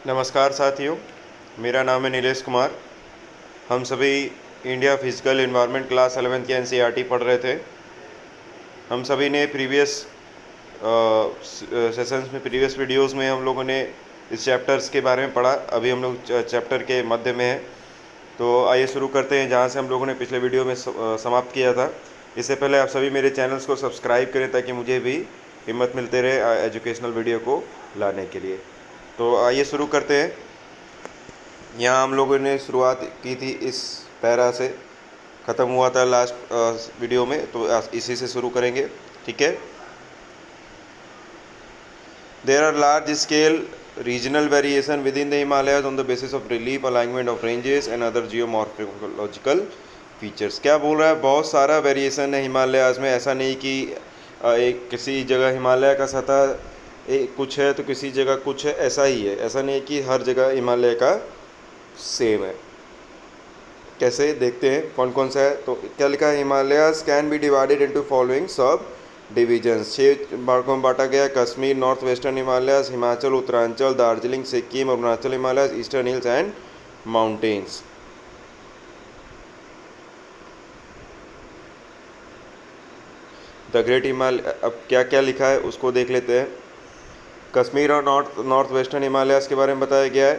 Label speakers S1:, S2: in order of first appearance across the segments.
S1: नमस्कार साथियों, मेरा नाम है नीलेश कुमार। हम सभी India physical environment class 11th के एनसीईआरटी पढ़ रहे थे। हम सभी ने प्रीवियस सेशंस में, प्रीवियस वीडियोस में हम लोगों ने इस चैप्टर्स के बारे में पढ़ा। अभी हम लोग चैप्टर के मध्य में हैं, तो आइए शुरू करते हैं जहाँ से हम लोगों ने पिछले वीडियो में समाप्त किया था। इससे पहले आप सभी मेरे चैनल्स को सब्सक्राइब करें ताकि मुझे भी हिम्मत मिलते रहे एजुकेशनल वीडियो को लाने के लिए। तो आइए शुरू करते हैं। यहाँ हम लोगों ने शुरुआत की थी इस पैरा से, ख़त्म हुआ था लास्ट वीडियो में, तो इसी से शुरू करेंगे। ठीक है। There are large scale regional variation within the Himalayas on the basis of relief, alignment of ranges and other geomorphological features. क्या बोल रहा है? बहुत सारा वेरिएशन है हिमालयाज में। ऐसा नहीं कि एक किसी जगह हिमालय का सतह कुछ है तो किसी जगह कुछ है, ऐसा ही है। ऐसा नहीं कि हर जगह हिमालय का सेम है। कैसे देखते हैं कौन कौन सा है। तो क्या लिखा है? Himalayas can be divided into following सब डिवीजन्स। 6 भागों में बांटा गया। Kashmir, north western Himalayas, Himachal, Uttaranchal, Darjeeling, Sikkim, Arunachal Himalayas, eastern hills and mountains. The great Himalaya, अब क्या क्या लिखा है उसको देख लेते हैं। कश्मीर और नॉर्थ वेस्टर्न हिमालयाज के बारे में बताया गया है।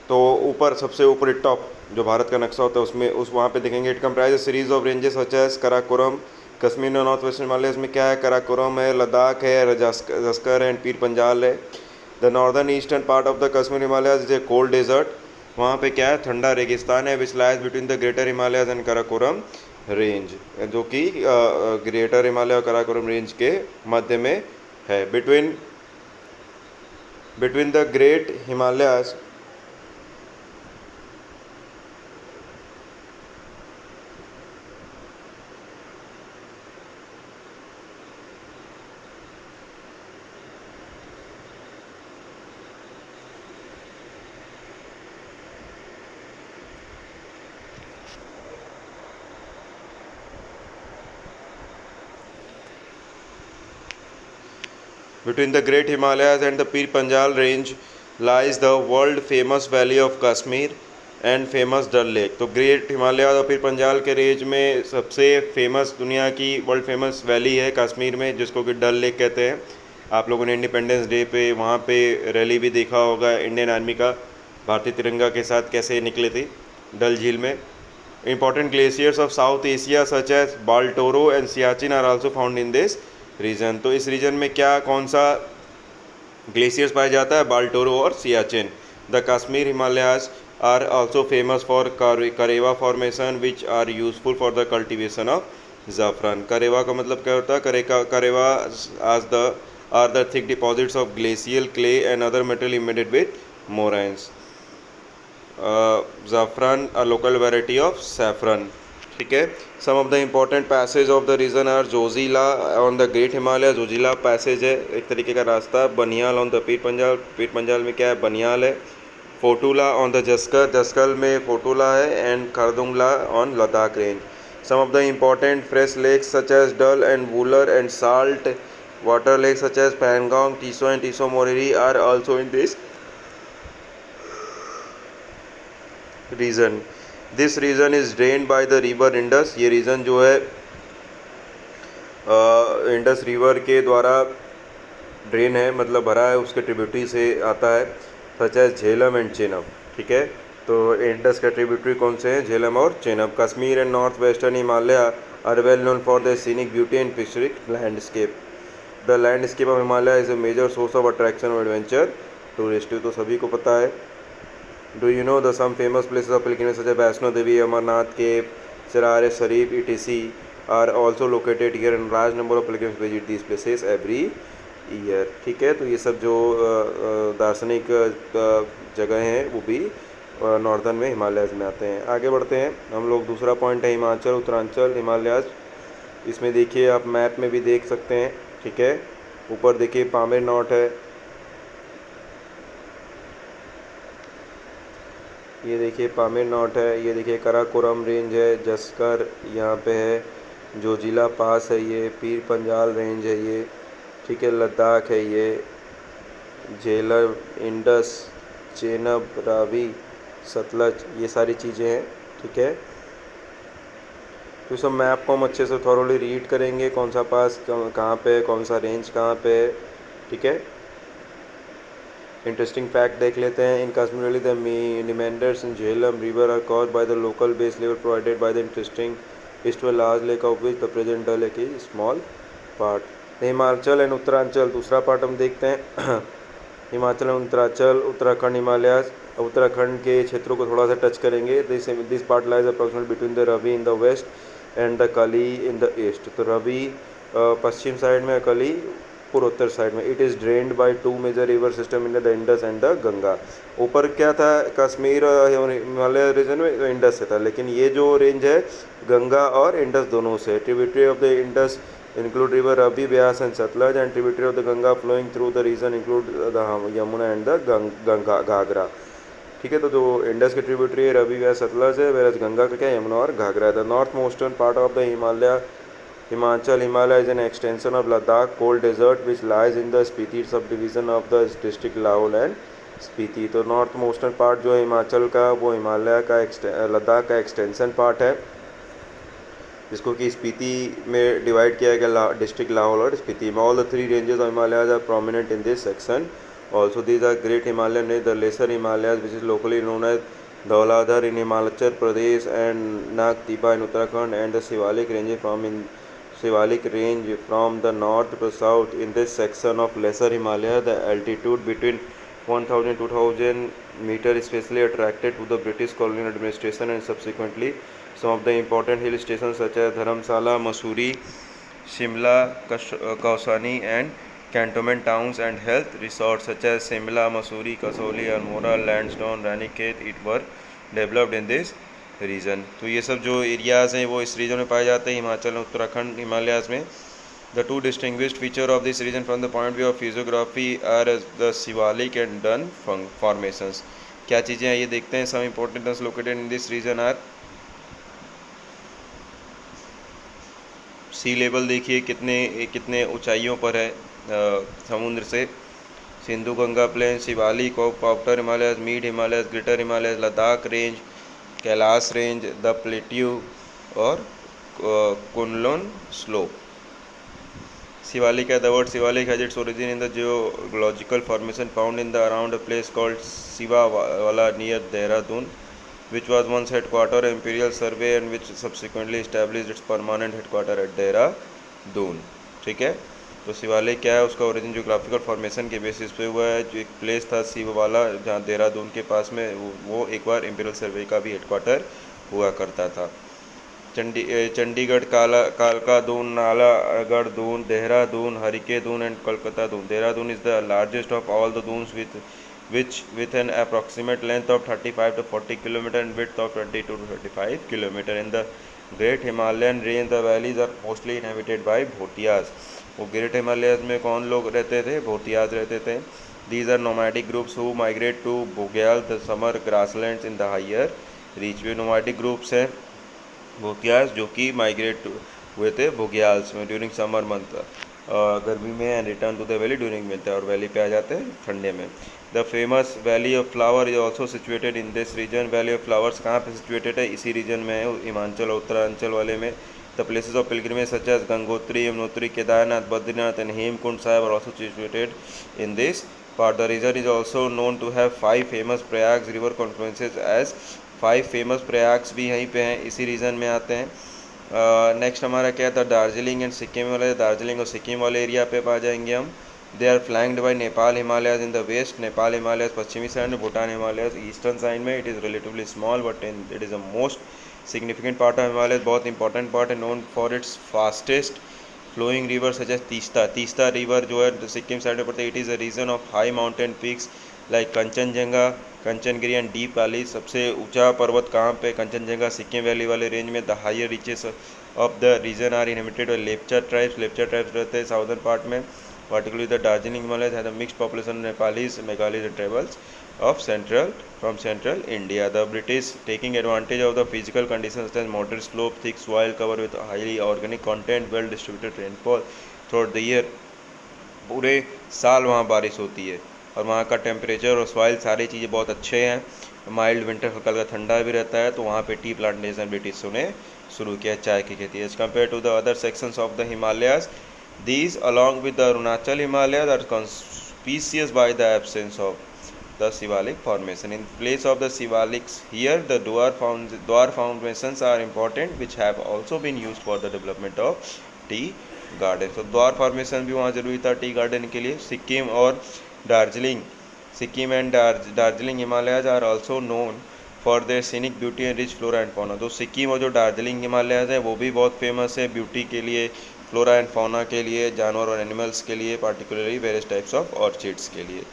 S1: तो ऊपर सबसे ऊपर टॉप जो भारत का नक्शा होता है उसमें वहाँ पे देखेंगे, it comprise series of ranges such as Karakoram. Kashmir और नॉर्थ वेस्टर्न हिमालयाज में क्या है? कराकोरम है, लद्दाख है, जस्कर एंड पीर पंजाल है। The northern eastern part of the Kashmir Himalayas is a cold desert. वहाँ पे क्या है? ठंडा रेगिस्तान है। Which lies between the greater Himalayas and Karakoram range, जो कि ग्रेटर हिमालय और कराकोरम रेंज के मध्य में है। Between the great Himalayas Between the Great Himalayas and the Pir Panjal range lies the world famous valley of Kashmir and famous Dal lake. तो great Himalaya और पीर पंजाल के range में सबसे फेमस, दुनिया की वर्ल्ड फेमस वैली है कश्मीर में, जिसको कि डल लेक कहते हैं। आप लोगों ने इंडिपेंडेंस डे पे वहाँ पे रैली भी देखा होगा इंडियन आर्मी का, भारतीय तिरंगा के साथ कैसे निकले थे डल झील में। Important glaciers of South Asia such as Baltoro and Siachen are also found in this region. तो इस रीजन में क्या कौन सा ग्लेशियर्स पाया जाता है? बाल्टोरो और Siachen. The Kashmir Himalayas are also famous for karewa formation which are useful for the cultivation of zafran. Karewa का मतलब क्या होता है? Karewa as the are the thick deposits of glacial clay and other material embedded with moraines. Zafran a local variety of saffron. ठीक है। Some of the important passage of the region are Zojila on the great Himalaya. Zojila passage है एक तरीके का रास्ता। Banihal on the Pir Panjal. Pir Panjal में क्या है? बनियाल है। Fotula on the Zanskar. जस्कर में फोटूला है। And Khardungla on Ladakh range. Some of the important fresh lakes such as Dal and Wular and salt water lake such as Pangong, Tso and Tso Moriri are also in this region. This region is drained by the river Indus. ये region जो है Indus river के द्वारा drain है, मतलब भरा है, उसके ट्रिब्यूटरी से आता है, such as Jhelum and Chenab. ठीक है। तो इंडस के ट्रिब्यूटरी कौन से हैं? झेलम और Chenab. Kashmir and north western Himalaya are well known for the scenic beauty and picturesque landscape. The landscape of Himalaya is a major source of attraction और एडवेंचर टूरिस्ट। तो सभी को पता है। Do you know the some famous places of pilgrimage such as Vaishno Devi, Amarnath Cave, Sarar Sharif, etc. are also located here and large number of pilgrims visit these places every year। ठीक है। तो ये सब जो दार्शनिक जगह हैं वो भी नॉर्दर्न में हिमालयाज में आते हैं। आगे बढ़ते हैं हम लोग। दूसरा पॉइंट है हिमाचल, उत्तरांचल हिमालयाज। इसमें देखिए, आप मैप में भी देख सकते हैं। ठीक है। ऊपर देखिए पामेर नॉट है, ये देखिए पामेर नॉट है, ये देखिए कराकोरम रेंज है, जस्कर यहाँ पे है, जोजिला पास है, ये पीर पंजाल रेंज है ये। ठीक है। लद्दाख है ये, झेलम, इंडस चेनाब, रावी, सतलज, ये सारी चीज़ें हैं। ठीक है, तो सब मैप को हम अच्छे से थॉरोली रीड करेंगे, कौन सा पास कहाँ पे है, कौन सा रेंज कहाँ पे है। ठीक है, इंटरेस्टिंग फैक्ट देख लेते हैं। In Kashmir valley the meanders in Jhelum river are caused by the local base level provided by the interesting is to a large lake of which the present Dal Lake is small part। Himachal and Uttaranchal दूसरा part हम देखते हैं। Himachal and Uttaranchal, Uttarakhand, Himalayas. Uttarakhand के क्षेत्रों को थोड़ा सा touch करेंगे। This part lies approximate between the Ravi in the west and the Kali in the east. तो रवि पश्चिम साइड में, कली पूर्वोत्तर साइड में। It is drained by two major river system in the Indus and the Ganga. ऊपर क्या था, कश्मीर हिमालय रीजन में तो इंडस से था, लेकिन ये जो रेंज है गंगा और इंडस दोनों से। Tributary of the Indus include river Ravi, Beas and Satluj, and tributary of the Ganga flowing through the region include the Yamuna and the Ganga Ghagra। ठीक है, तो जो इंडस के ट्रिब्यूटरी है रवि व्यास सतलज है, वेरस गंगा का क्या है, यमुना और घाघरा है। The north मोस्टर्न part of the Himachal Himalaya is an extension of Ladakh cold desert which lies in the Spiti sub division of the district Lahaul and Spiti. तो नॉर्थ मोस्टर्न पार्ट जो है हिमाचल का, वो हिमालय का लद्दाख का एक्सटेंशन पार्ट है, जिसको कि स्पीति में डिवाइड किया गया, डिस्ट्रिक्ट लाहौल और स्पीति में। All the three ranges of Himalayas are prominent in this section also. These are great Himalayan range, the lesser Himalayas which is locally known as Dhauladhar in Himachal Pradesh and Nagtibba in Uttarakhand and the Shivalik range from the north to south in this section of lesser Himalaya. The altitude between 1000-2000 meter especially attracted to the British colonial administration and subsequently some of the important hill stations such as Dharamsala, Mussoorie, Shimla, Kausani and cantonment towns and health resorts such as Shimla, Mussoorie, Kasauli, Almora, Lansdowne, Ranikhet it were developed in this region। तो ये सब जो areas हैं वो इस reason में पाए जाते हैं, हिमाचल और उत्तराखंड हिमालयाज़ में। The two distinguished features of this region from the point of view of physiography are the Shivalik and Dun formations। क्या चीज़ें हैं ये देखते हैं। Some important duns located in this region are sea level देखिए कितने ऊंचाइयों पर है समुद्र से। Sindhu Ganga plain, Shivalik, outer Himalayas, mid Himalayas, greater Himalayas, Ladakh range, Kailash range, the plateau और Kunlun slope. Shivalik, the word Shivalik has its origin in the geological formation found in the around a place called Shivavala near Dehradun, which was once headquarter of Imperial Survey and which subsequently established its permanent headquarter at Dehradun। ठीक है, तो शिवालिक क्या है, उसका origin geographical formation के basis पे हुआ है। जो एक प्लेस था शिववाला जहाँ देहरादून के पास में, वो एक बार इम्पीरियल सर्वे का भी हेडक्वार्टर हुआ करता था। चंडीगढ़, कालका Dun, Nalagarh Dun, Dehradun, Harike Dun and Kolkata Dun. Dehradun is the largest of all the Duns with an approximate length of 35 to 40 km and width of 22 to 35 km। In the Great Himalayan range, the valleys are mostly inhabited by Bhotiyas। वो great Himalayas में कौन लोग रहते थे, भोतियाज रहते थे। These are nomadic groups who migrate to Bugyal, the summer grasslands in the higher reach। Way nomadic groups हैं भोतियाज जो कि माइग्रेट हुए थे बुग्याल्स में ड्यूरिंग समर मंथ, गर्मी में, and return to the valley during winter, और वैली पे आ जाते हैं ठंडे में। The famous valley of flower is also situated in this region. Valley of flowers कहाँ पे सिचुएटेड है, इसी रीजन में है, हिमाचल और उत्तरांचल वाले में। The places of pilgrimage such as Gangotri, Yamunotri, Kedarnath, Badrinath and Hemkund Sahib are also situated in this part. The region is also known to have 5 famous Prayags river confluences as 5 famous Prayags भी यहीं पे हैं, इसी रीजन में आते हैं। नेक्स्ट हमारा क्या था, दार्जिलिंग एंड सिक्किम वाले। दार्जिलिंग और सिक्किम वाले एरिया पे आ जाएंगे हम। They are flanked by Nepal Himalayas in the west. Nepal Himalayas पश्चिमी साइड में, भूटान हिमालयाज ईस्टर्न साइड में। It is relatively small but it is the most significant part of Himalayas, बहुत इंपॉर्टेंट पार्ट है, known for its fastest flowing river such as Teesta. Teesta river जो है Sikkim side में पड़ता है। It is a region of high mountain peaks like Kanchenjunga, Kanchengiri and deep valley. सबसे ऊंचा पर्वत कहाँ पे, कंचनजंगा सिक्किम वैली वाले रेंज में। The higher reaches of the region are inhabited by Lepcha tribes. Lepcha tribes रहते हैं साउदर्न पार्ट में। particularly the Darjeeling Himalayas has a mixed population of Nepalis, Megalis and tribals from central India. The British, taking advantage of the physical conditions such as moderate slope, thick soil cover with highly organic content, well distributed rainfall throughout the year, पूरे साल वहाँ बारिश होती है, और वहाँ का temperature और सॉइल सारी चीज़ें बहुत अच्छे हैं। माइल्ड विंटर, हल्का हल्का ठंडा भी रहता है, तो वहाँ पे टी प्लांटेशन ब्रिटिशों ने शुरू किया, चाय की खेती। As compare to the other sections of the Himalayas, these along with the Arunachal Himalayas are conspicuous by the absence of the Shivalik formation. In place of the Shivaliks here, the dwarf formations are important, which have also been used for the development of tea garden. So dwarf formation भी वहाँ जरूरी था tea garden के लिए। सिक्किम और Darjeeling, Sikkim and Darjeeling Himalayas are also known for their scenic beauty and rich flora and fauna. तो सिक्किम और जो दार्जिलिंग हिमालयाज है वो भी बहुत फेमस है ब्यूटी के लिए, फ्लोरा एंड फौना के लिए, जानवर और एनिमल्स के लिए, particularly various types of orchids के लिए।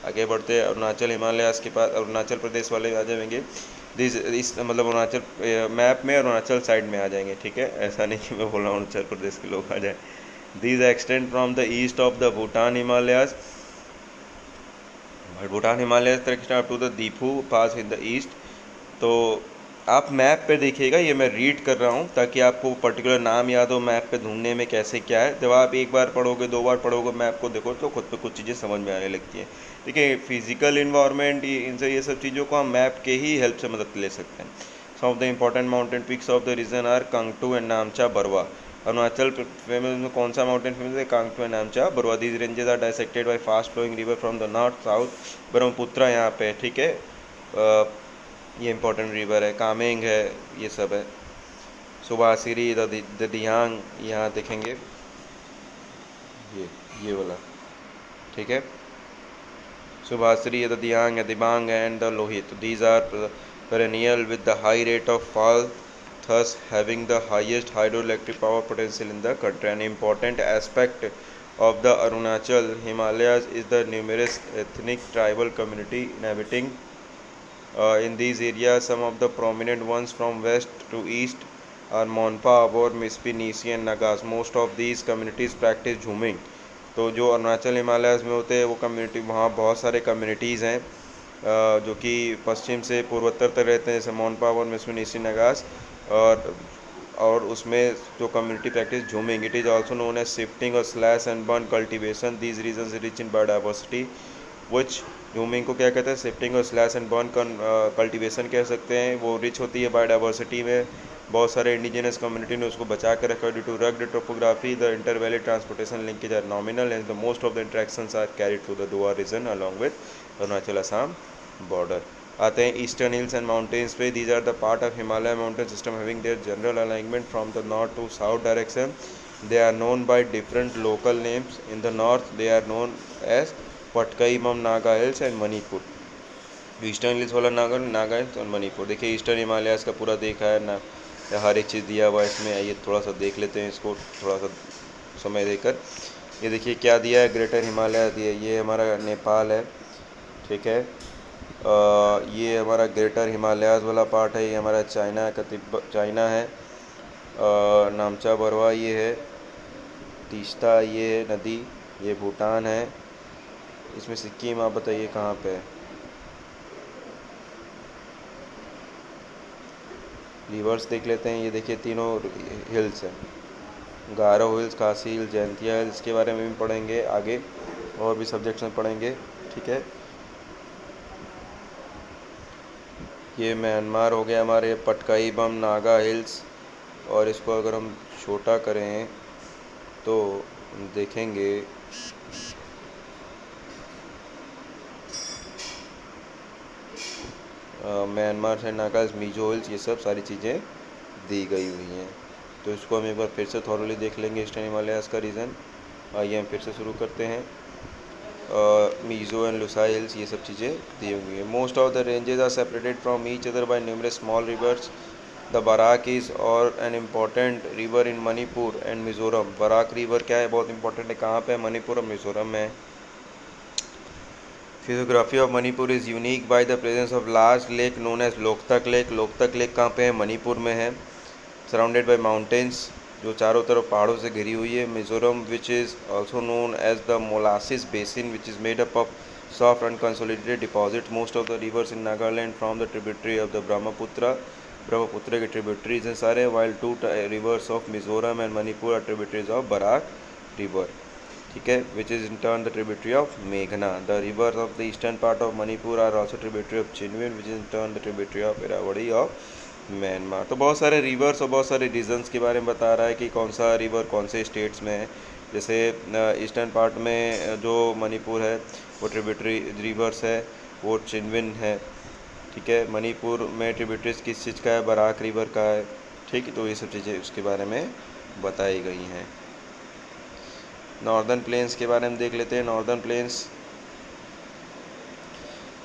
S1: आगे बढ़ते हैं अरुणाचल हिमालयाज के पास, अरुणाचल प्रदेश वाले आ जाएंगे। इस मतलब अरुणाचल मैप में अरुणाचल साइड में आ जाएंगे, ठीक है, ऐसा नहीं कि मैं बोल रहा हूँ अरुणाचल प्रदेश के लोग आ जाए। These extend from the east of the Bhutan Himalayas, Bhutan Himalayas up to the Diphu pass in the east. तो आप मैप पे देखिएगा, ये मैं रीड कर रहा हूँ ताकि आपको पर्टिकुलर नाम याद हो मैप पे ढूंढने में कैसे क्या है। जब आप एक बार पढ़ोगे, दो बार पढ़ोगे मैप को देखो तो खुद पे कुछ चीज़ें समझ में आने लगती हैं। देखिए फिजिकल इन्वायरमेंट इनसे ये सब चीज़ों को हम मैप के ही हेल्प से मदद ले सकते हैं। Some of the important mountain peaks of the region are Kangto and Namcha Barwa. Arunachal famous में कौन सा माउंटेन फेमस है? Kangto and Namcha Barwa. These ranges are dissected by fast flowing river from the north south. Brahmaputra यहाँ पे, ठीक है, ये इंपॉर्टेंट रिवर है। कामेंग है, ये सब है। सुबासिरी, द दियांग यहाँ देखेंगे, ये वाला, ठीक है। Subansiri, the Dihang, Dibang and the Lohit, these are perennial with the high rate of fall, thus having the highest hydroelectric power potential in the country. An important aspect of the Arunachal Himalayas is the numerous ethnic tribal community inhabiting in these areas. Some of the prominent ones from west to east are Monpa, Abor, Mispi, Nisi and Nagas. Most of these communities practice झूमिंग। तो जो Arunachal Himalayas में होते हैं वो community, वहाँ बहुत सारे communities हैं जो कि पश्चिम से पूर्वोत्तर तक रहते हैं, जैसे मोनपा और मिसमी, नीसी, नगास, और उसमें जो community practice jhuming. It is also known as shifting और slash and burn cultivation. These regions rich in biodiversity, which jhuming को क्या कहते हैं? शिफ्टिंग और स्लैश एंड बर्न कल्टिवेशन कह सकते हैं। वो रिच होती है बायोडाइवर्सिटी में, बहुत सारे इंडिजिनस कम्युनिटी ने उसको बचा कर रखा है। Due to rugged topography the intervalley transportation linkage are nominal and the most of the interactions are carried to the Duar region along with Arunachal Assam border. आते हैं ईस्टर्न हिल्स एंड माउंटेन्स पे। These are the part of Himalaya mountain system having their general alignment from the north to south direction. They are known by different local names. In the north they are known as पटकईमम, Naga hills and Manipur. Eastern hills वाला Naga hills और मणिपुर। देखिए eastern Himalayas का पूरा देखा है ना, हर एक चीज़ दिया हुआ है इसमें। आइए थोड़ा सा देख लेते हैं इसको, थोड़ा सा समय देकर। ये देखिए क्या दिया है, ग्रेटर हिमालय दिया है। ये हमारा नेपाल है, ठीक है। ये हमारा ग्रेटर हिमालयाज़ वाला पार्ट है। ये हमारा चाइना का, चाइना है। नामचा बरवा ये है, तीस्ता ये है नदी, ये भूटान है। इसमें सिक्किम आप बताइए कहाँ पे है? रिवर्स देख लेते हैं। ये देखिए तीनों हिल्स हैं, गारो हिल्स, खासी हिल्स, जयंतिया हिल्स। इसके बारे में भी पढ़ेंगे आगे, और भी सब्जेक्ट्स में पढ़ेंगे, ठीक है। ये म्यांमार हो गया हमारे, पटकाईबम, नागा हिल्स। और इसको अगर हम छोटा करें तो देखेंगे म्यांमार से नागा, मिजो हिल्स, ये सब सारी चीज़ें दी गई हुई हैं। तो इसको हम एक बार फिर से थॉरली देख लेंगे ईस्टर्न हिमालयाज़ का रीज़न। आइए हम फिर से शुरू करते हैं। मीज़ो एंड लुसाई हिल्स, ये सब चीज़ें दी हुई हैं। Most of the ranges are separated from each other by numerous small rivers. The Barak is और an important river in Manipur and Mizoram. Barak river क्या है, बहुत इंपॉर्टेंट है, कहाँ पे है? मणिपुर और मिज़ोरम में। Physiography of Manipur is unique by the presence of large lake known as Loktak lake. Loktak lake कहाँ पे है? मणिपुर में है। सराउंडेड बाय माउंटेन्स, जो चारों तरफ पहाड़ों से घिरी हुई है। Mizoram which is also known as the molasses basin which is made up of soft and consolidated deposit. Most of the rivers in Nagaland from the tributary of the Brahmaputra. Brahmaputra के ट्रिब्यूटरीज हैं सारे, while two rivers of Mizoram and Manipur are tributaries of Barak river. ठीक है, which is in turn the tributary of मेघना। The rivers of the eastern part of Manipur are also tributary of Chindwin which is in turn the tributary of Irrawaddy of Myanmar. तो बहुत सारे reverse और बहुत सारे regions के बारे में बता रहा है कि कौन सा रिवर कौन से स्टेट्स में है। जैसे ईस्टर्न पार्ट में जो मणिपुर है वो ट्रिब्यूटरी रिवर्स है, वो चिनविन है। ठीक है, मणिपुर में ट्रिब्यूटरीज किस चीज़ का है, बराक रिवर का है। ठीक है, तो ये सब चीज़ें उसके बारे में बताई गई हैं। नॉर्दर्न प्लेन्स के बारे में देख लेते हैं। नॉर्दर्न प्लेन्स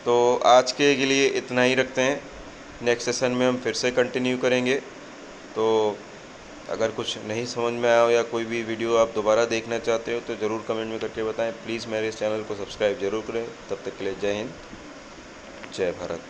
S1: तो आज के लिए इतना ही रखते हैं। नेक्स्ट सेशन में हम फिर से कंटिन्यू करेंगे। तो अगर कुछ नहीं समझ में आया हो या कोई भी वीडियो आप दोबारा देखना चाहते हो तो ज़रूर कमेंट में करके बताएं। प्लीज़ मेरे इस चैनल को सब्सक्राइब ज़रूर करें। तब तक के लिए जय हिंद, जय भारत।